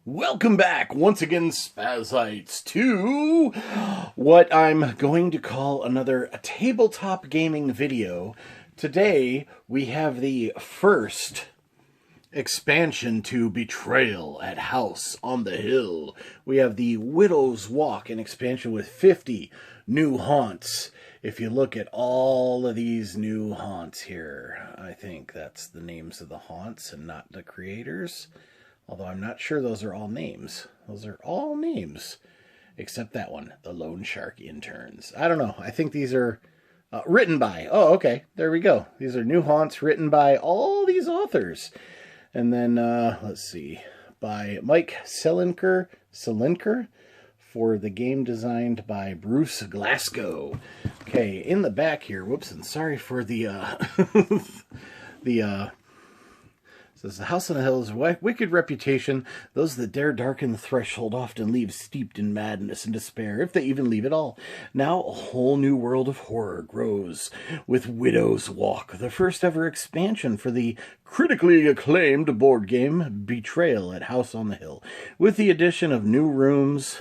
Welcome back once again, Spazites, to what I'm going to call another tabletop gaming video. Today we have the first expansion to Betrayal at House on the Hill. We have the Widow's Walk, an expansion with 50 new haunts. If you look at all of these new haunts here, I think that's the names of the haunts and not the creators. Although I'm not sure those are all names. Those are all names. Except that one, the Lone Shark Interns. I don't know. I think these are written by. Oh, okay. There we go. These are new haunts written by all these authors. And then, let's see. By Mike Selinker for the game designed by Bruce Glasgow. Okay, in the back here. Whoops, and sorry for the, says, the House on the Hill is a wicked reputation. Those that dare darken the threshold often leave steeped in madness and despair, if they even leave at all. Now a whole new world of horror grows with Widow's Walk, the first ever expansion for the critically acclaimed board game Betrayal at House on the Hill, with the addition of new rooms,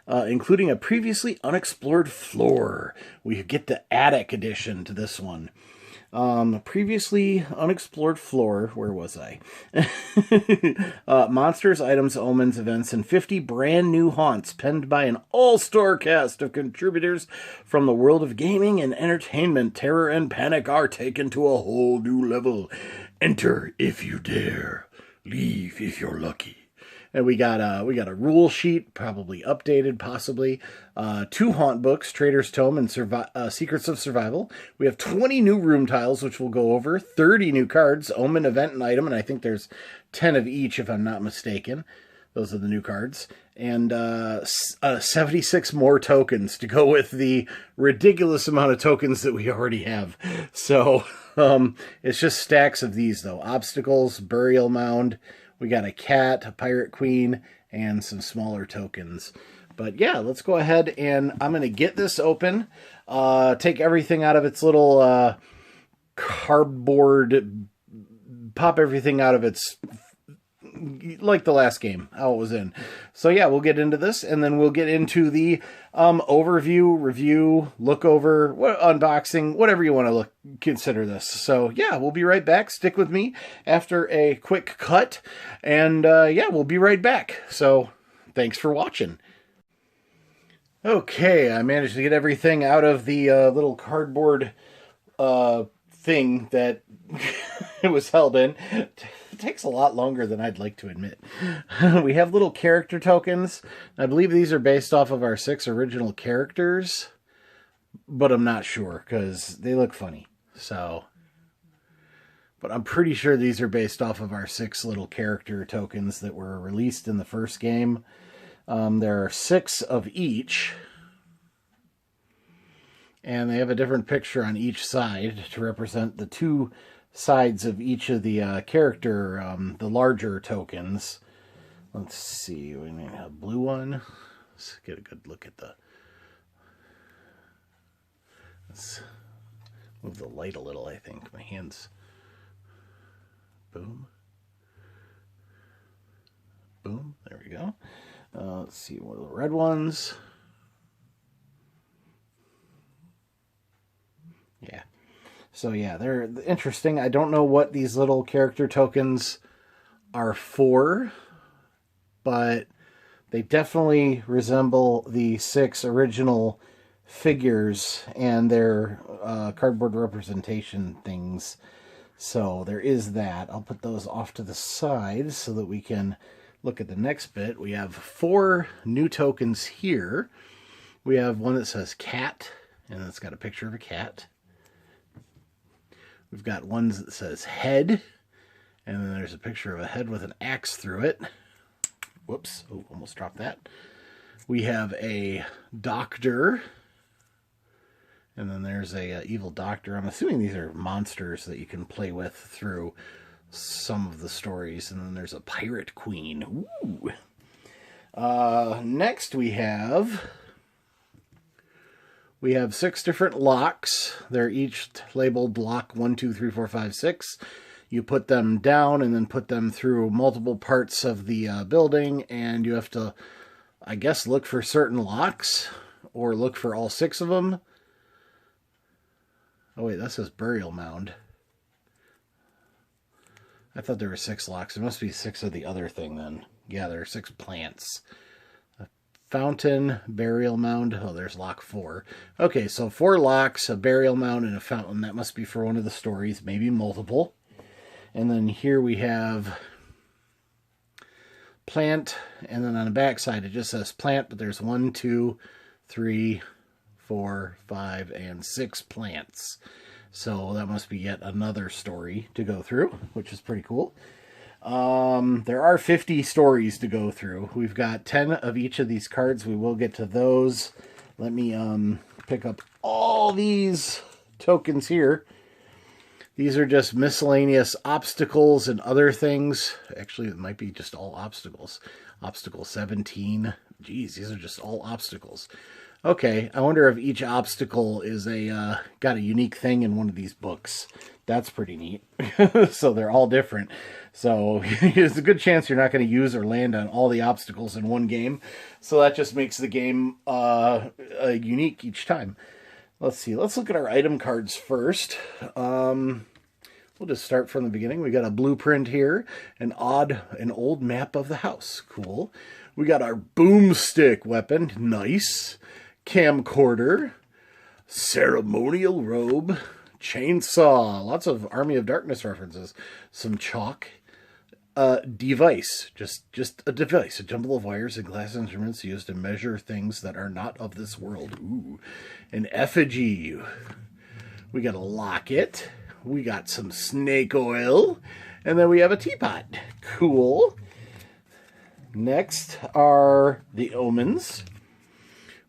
including a previously unexplored floor. We get the attic addition to this one. Previously unexplored floor. Where was I? Monsters, items, omens, events, and 50 brand new haunts penned by an all-star cast of contributors from the world of gaming and entertainment. Terror and panic are taken to a whole new level. Enter if you dare. Leave if you're lucky. And we got a rule sheet, probably updated, possibly. 2 haunt books, Trader's Tome and Secrets of Survival. We have 20 new room tiles, which we'll go over. 30 new cards, omen, event, and item. And I think there's 10 of each, if I'm not mistaken. Those are the new cards. And 76 more tokens to go with the ridiculous amount of tokens that we already have. So it's just stacks of these, though. Obstacles, burial mound. We got a cat, a pirate queen, and some smaller tokens. But yeah, let's go ahead and I'm going to get this open. Take everything out of its little cardboard. Pop everything out of its... like the last game, how it was in. So yeah, we'll get into this, and then we'll get into the overview, review, look over, unboxing, whatever you want to consider this. So yeah, we'll be right back. Stick with me after a quick cut, and yeah, we'll be right back. So thanks for watching. Okay, I managed to get everything out of the little cardboard thing that it was held in. It takes a lot longer than I'd like to admit. We have little character tokens. I believe these are based off of our 6 original characters, but I'm not sure because they look funny. So, but I'm pretty sure these are based off of our 6 little character tokens that were released in the first game. There are 6 of each. And they have a different picture on each side to represent the 2 sides of each of the character, the larger tokens. Let's see, we need a blue one. Let's get a good look at the... Let's move the light a little, I think. My hands... Boom. Boom, there we go. Let's see, one of the red ones. Yeah. So yeah, they're interesting. I don't know what these little character tokens are for, but they definitely resemble the 6 original figures and their cardboard representation things. So there is that. I'll put those off to the side so that we can look at the next bit. We have 4 new tokens here. We have one that says cat, and it's got a picture of a cat. We've got ones that says head, and then there's a picture of a head with an axe through it. Whoops, oh, almost dropped that. We have a doctor, and then there's a evil doctor. I'm assuming these are monsters that you can play with through some of the stories. And then there's a pirate queen. Ooh. Next we have 6 different locks. They're each labeled lock 1, 2, 3, 4, 5, 6. You put them down and then put them through multiple parts of the building, and you have to, I guess, look for certain locks or look for all 6 of them. Oh wait, that says burial mound. I thought there were 6 locks. There must be 6 of the other thing then. Yeah, there are 6 plants. A fountain, burial mound. Oh, there's lock 4. Okay, so 4 locks, a burial mound, and a fountain. That must be for one of the stories, maybe multiple. And then here we have plant, and then on the back side it just says plant, but there's 1, 2, 3, 4, 5, and 6 plants. So that must be yet another story to go through, which is pretty cool. There are 50 stories to go through. We've got 10 of each of these cards. We will get to those. Let me pick up all these tokens here. These are just miscellaneous obstacles and other things. Actually, it might be just all obstacles. Obstacle 17. Geez, these are just all obstacles. Okay, I wonder if each obstacle is got a unique thing in one of these books. That's pretty neat. So they're all different. So there's a good chance you're not going to use or land on all the obstacles in one game. So that just makes the game unique each time. Let's see. Let's look at our item cards first. We'll just start from the beginning. We got a blueprint here, an old map of the house. Cool. We got our boomstick weapon. Nice. Camcorder, ceremonial robe, chainsaw, lots of Army of Darkness references, some chalk, device, just a device, a jumble of wires and glass instruments used to measure things that are not of this world. Ooh, an effigy. We got a locket. We got some snake oil, and then we have a teapot. Cool. Next are the omens.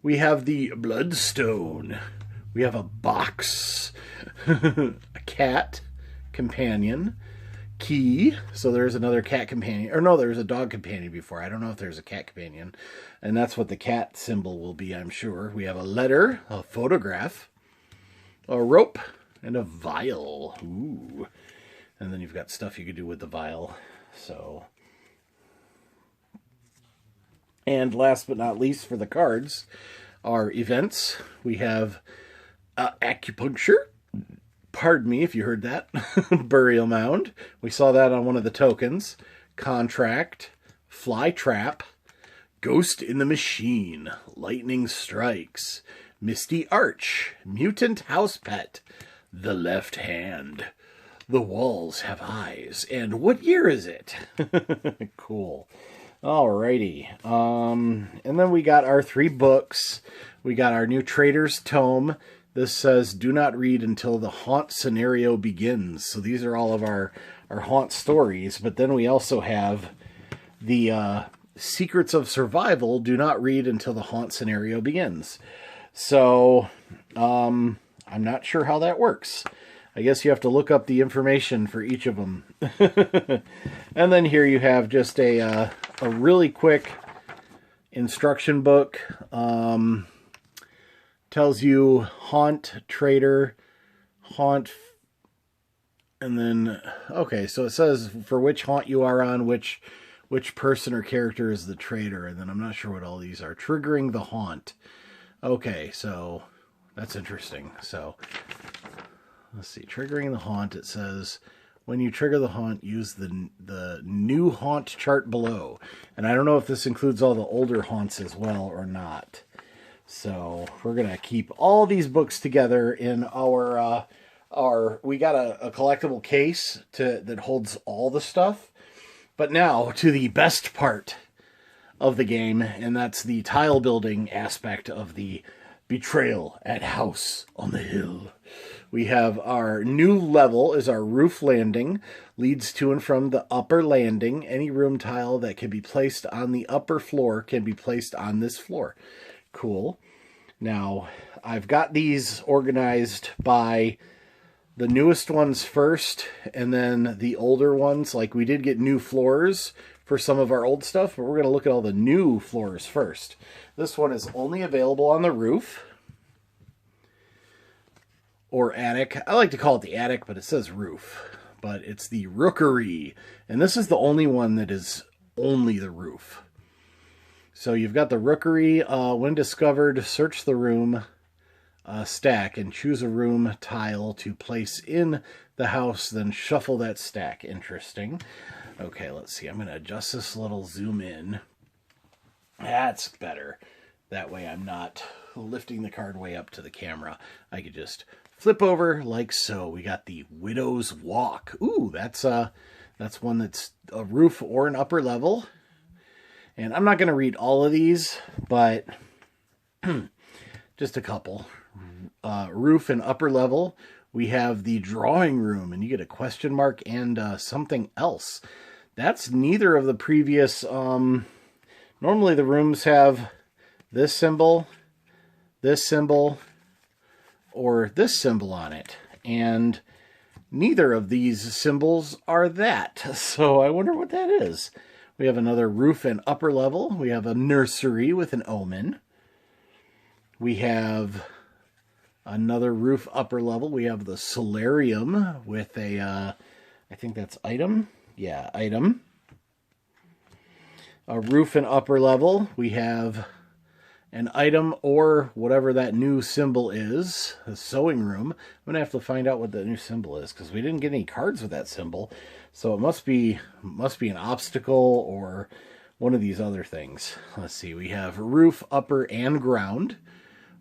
We have the bloodstone. We have a box. A cat companion. Key. So there's another cat companion. Or no, there's a dog companion before. I don't know if there's a cat companion. And that's what the cat symbol will be, I'm sure. We have a letter, a photograph, a rope, and a vial. Ooh. And then you've got stuff you could do with the vial. So... And last but not least for the cards are events. We have acupuncture. Pardon me if you heard that. Burial mound. We saw that on one of the tokens. Contract. Fly trap. Ghost in the machine. Lightning strikes. Misty arch. Mutant house pet. The left hand. The walls have eyes. And what year is it? Cool. Alrighty. And then we got our 3 books. We got our new Trader's Tome. This says, do not read until the haunt scenario begins. So these are all of our haunt stories. But then we also have the Secrets of Survival. Do not read until the haunt scenario begins. So, I'm not sure how that works. I guess you have to look up the information for each of them. And then here you have just a really quick instruction book. Tells you haunt, trader, haunt, and then, okay, so it says for which haunt you are on, which person or character is the trader, and then I'm not sure what all these are. Triggering the haunt. Okay, so that's interesting. So... let's see, triggering the haunt, it says, when you trigger the haunt, use the new haunt chart below. And I don't know if this includes all the older haunts as well or not. So we're going to keep all these books together in our we got a collectible case that holds all the stuff. But now to the best part of the game, and that's the tile building aspect of the Betrayal at House on the Hill. We have our new level is our roof landing, leads to and from the upper landing. Any room tile that can be placed on the upper floor can be placed on this floor. Cool. Now, I've got these organized by the newest ones first, and then the older ones. Like, we did get new floors for some of our old stuff, but we're going to look at all the new floors first. This one is only available on the roof. Or attic. I like to call it the attic, but it says roof. but it's the Rookery. And this is the only one that is only the roof. So you've got the Rookery. When discovered, search the room stack and choose a room tile to place in the house, then shuffle that stack. Interesting. Okay, let's see. I'm going to adjust this a little, zoom in. That's better. That way I'm not lifting the card way up to the camera. I could just flip over like so. We got the Widow's Walk. Ooh, that's one that's a roof or an upper level. And I'm not going to read all of these, but just a couple. Roof and upper level. We have the drawing room, and you get a question mark and something else. That's neither of the previous. Normally the rooms have this symbol, or this symbol on it. And neither of these symbols are that. So I wonder what that is. We have another roof and upper level. We have a nursery with an omen. We have another roof upper level. We have the solarium with a, I think that's item. Yeah, item. A roof and upper level. We have an item or whatever that new symbol is. A sewing room. I'm going to have to find out what that new symbol is because we didn't get any cards with that symbol. So it must be an obstacle or one of these other things. Let's see. We have roof, upper, and ground.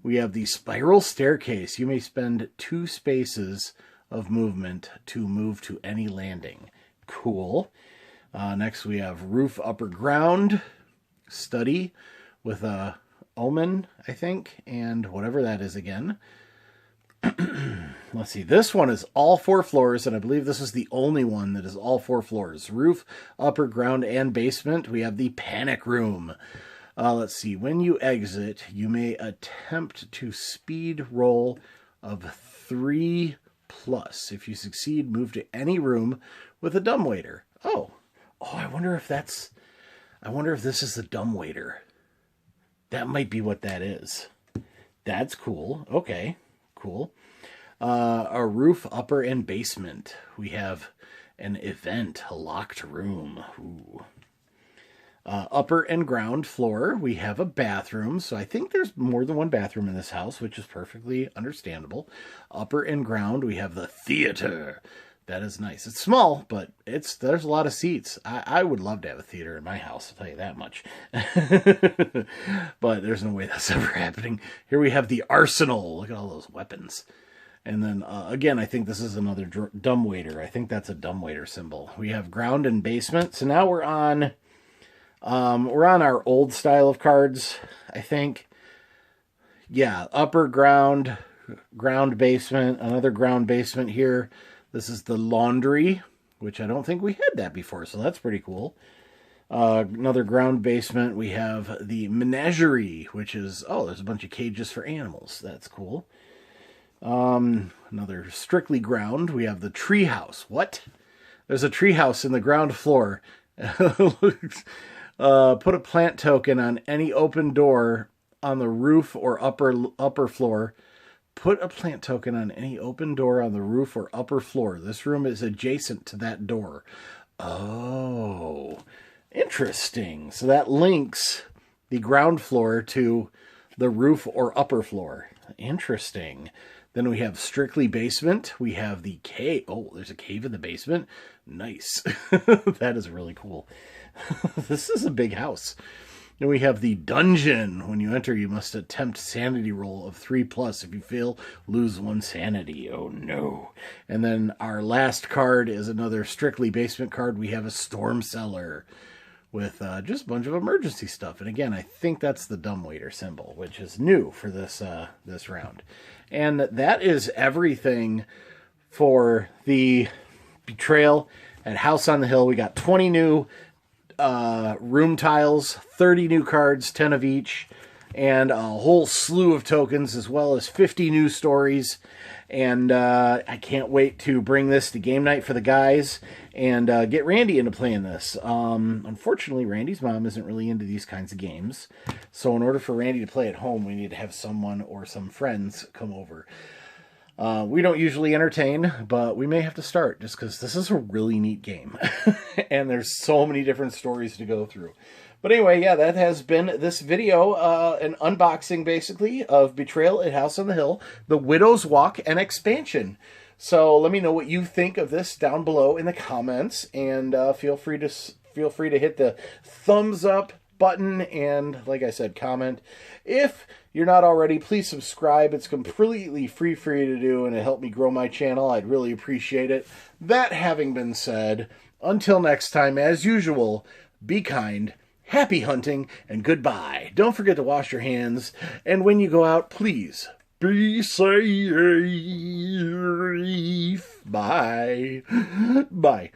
We have the spiral staircase. You may spend 2 spaces of movement to move to any landing. Cool. Next we have roof, upper, ground, study with a omen, I think, and whatever that is again. Let's see. This one is all 4 floors, and I believe this is the only one that is all 4 floors. Roof, upper, ground, and basement. We have the panic room. Let's see. When you exit, you may attempt to speed roll of 3+. If you succeed, move to any room with a dumbwaiter. Oh, I wonder if this is the dumbwaiter. That might be what that is. That's cool. Okay, cool. A roof, upper, and basement. We have an event, a locked room. Ooh. Upper and ground floor, we have a bathroom. So I think there's more than one bathroom in this house, which is perfectly understandable. Upper and ground, we have the theater. That is nice. It's small, but there's a lot of seats. I would love to have a theater in my house, I'll tell you that much. But there's no way that's ever happening. Here we have the arsenal. Look at all those weapons. And then, again, I think this is another dumbwaiter. I think that's a dumbwaiter symbol. We have ground and basement. So now we're on our old style of cards, I think. Yeah, upper ground, basement, another ground basement here. This is the laundry, which I don't think we had that before, so that's pretty cool. Another ground basement. We have the menagerie, which is, there's a bunch of cages for animals. That's cool. Another strictly ground. We have the tree house. What? There's a tree house in the ground floor. Put a plant token on any open door on the roof or upper floor. Put a plant token on any open door on the roof or upper floor. This room is adjacent to that door. Oh, interesting. So that links the ground floor to the roof or upper floor. Interesting. Then we have strictly basement. We have the cave. Oh, there's a cave in the basement. Nice. That is really cool. This is a big house. Then we have the dungeon. When you enter, you must attempt sanity roll of 3+. If you fail, lose 1 sanity. Oh, no. And then our last card is another strictly basement card. We have a storm cellar with just a bunch of emergency stuff. And again, I think that's the dumbwaiter symbol, which is new for this round. And that is everything for the Betrayal at House on the Hill. We got 20 new room tiles, 30 new cards, 10 of each, and a whole slew of tokens, as well as 50 new stories. And I can't wait to bring this to game night for the guys and get Randy into playing this. Unfortunately, Randy's mom isn't really into these kinds of games. So in order for Randy to play at home, we need to have someone or some friends come over. We don't usually entertain, but we may have to start just because this is a really neat game. And there's so many different stories to go through. But anyway, yeah, that has been this video, an unboxing basically of Betrayal at House on the Hill, The Widow's Walk, and expansion. So let me know what you think of this down below in the comments, and feel free to hit the thumbs up button, and like I said, comment. If you're not already, please subscribe. It's completely free for you to do, and it helped me grow my channel. I'd really appreciate it. That having been said, until next time, as usual, be kind, happy hunting, and goodbye. Don't forget to wash your hands, and when you go out, please be safe. Bye. Bye.